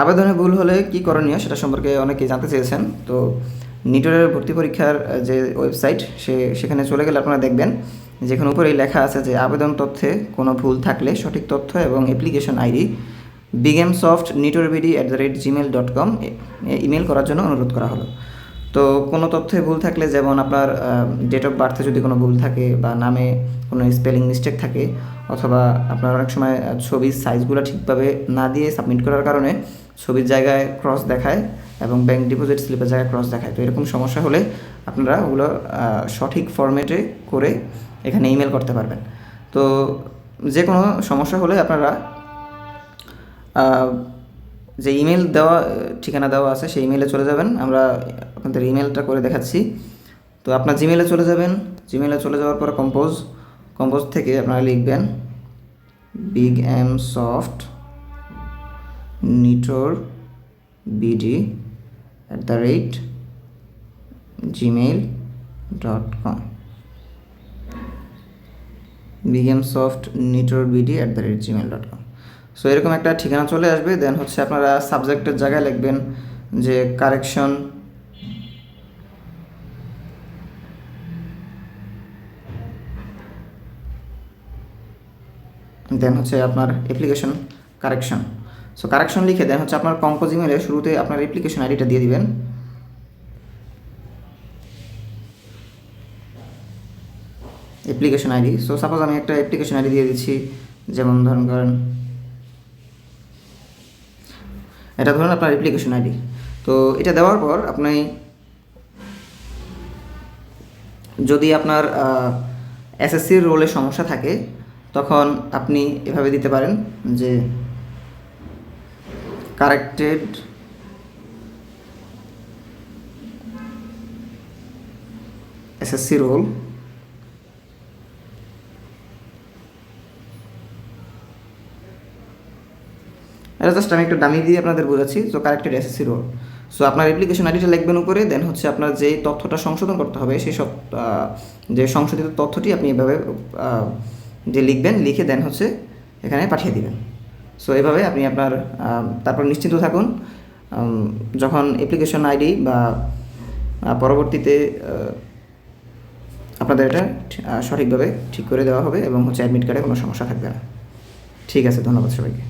আবেদনে ভুল হলে কি করণীয় সেটা সম্পর্কে অনেকেই জানতে চেয়েছেন। তো নিটোরের ভর্তি পরীক্ষার যে ওয়েবসাইট সেখানে চলে গেলে আপনারা দেখবেন যেখানে উপরেই লেখা আছে যে আবেদন তথ্যে কোনো ভুল থাকলে সঠিক তথ্য এবং অ্যাপ্লিকেশন আইডি bigamsoft@gmail.com ইমেল করার জন্য অনুরোধ করা হলো। তো কোনো তথ্যে ভুল থাকলে, যেমন আপনার ডেট অফ বার্থে যদি কোনো ভুল থাকে বা নামে কোনো স্পেলিং মিস্টেক থাকে, অথবা আপনার অনেক সময় ছবির সাইজগুলো ঠিকভাবে না দিয়ে সাবমিট করার কারণে ছবির জায়গায় ক্রস দেখায় এবং ব্যাংক ডিপোজিট স্লিপের জায়গায় ক্রস দেখায়, তো এরকম সমস্যা হলে আপনারা ওগুলো সঠিক ফরম্যাটে করে এখানে ইমেল করতে পারবেন। তো যে কোনো সমস্যা হলে আপনারা যে ইমেল দেওয়া ঠিকানা দেওয়া আছে সেই ইমেলে চলে যাবেন। আমরা আপনাদের ইমেলটা করে দেখাচ্ছি। তো আপনার জিমেলে চলে যাবেন। জিমেলে চলে যাওয়ার পর কম্পোজ থেকে আপনারা লিখবেন bigamsoftnitorbd@gmail.com bigamsoftnitorbd@gmail.com। সো এরকম একটা ঠিকানা চলে আসবে। দেন হচ্ছে আপনারা সাবজেক্টের জায়গায় লিখবেন যে কারেকশন, দেন হচ্ছে আপনার অ্যাপ্লিকেশন কারেকশন। সো কারেকশন লিখে দেন হচ্ছে আপনার কম্পোজ ইমেলে শুরুতে আপনার অ্যাপ্লিকেশন আইডিটা দিয়ে দিবেন। অ্যাপ্লিকেশন আইডি, সো সাপোজ আমি একটা অ্যাপ্লিকেশন আইডি দিয়ে দিচ্ছি, যেমন ধরেন এটা ধরুন আপনার অ্যাপ্লিকেশন আইডি। তো এটা দেওয়ার পর আপনি যদি আপনার এসএসসির রোলে সমস্যা থাকে তখন আপনি এভাবে দিতে পারেন যে কারেক্টেড এসএসসি রোল এটা জাস্ট আমি একটা ডামি দিয়ে আপনাদের বোঝাচ্ছি। So corrected SSC role. So আপনার অ্যাপ্লিকেশন আইডিটা লিখবেন উপরে, দেন হচ্ছে আপনার যেই তথ্যটা সংশোধন করতে হবে সেই সব যে সংশোধিত তথ্যটি আপনি এভাবে যে লিখবেন, লিখে দেন হচ্ছে এখানে পাঠিয়ে দিবেন। সো এভাবে আপনি আপনার তারপর নিশ্চিন্ত থাকুন, যখন অ্যাপ্লিকেশন আইডি বা পরবর্তীতে আপনাদের এটা সঠিকভাবে ঠিক করে দেওয়া হবে এবং হচ্ছে অ্যাডমিট কার্ডে কোনো সমস্যা থাকবে না। ঠিক আছে, ধন্যবাদ সবাইকে।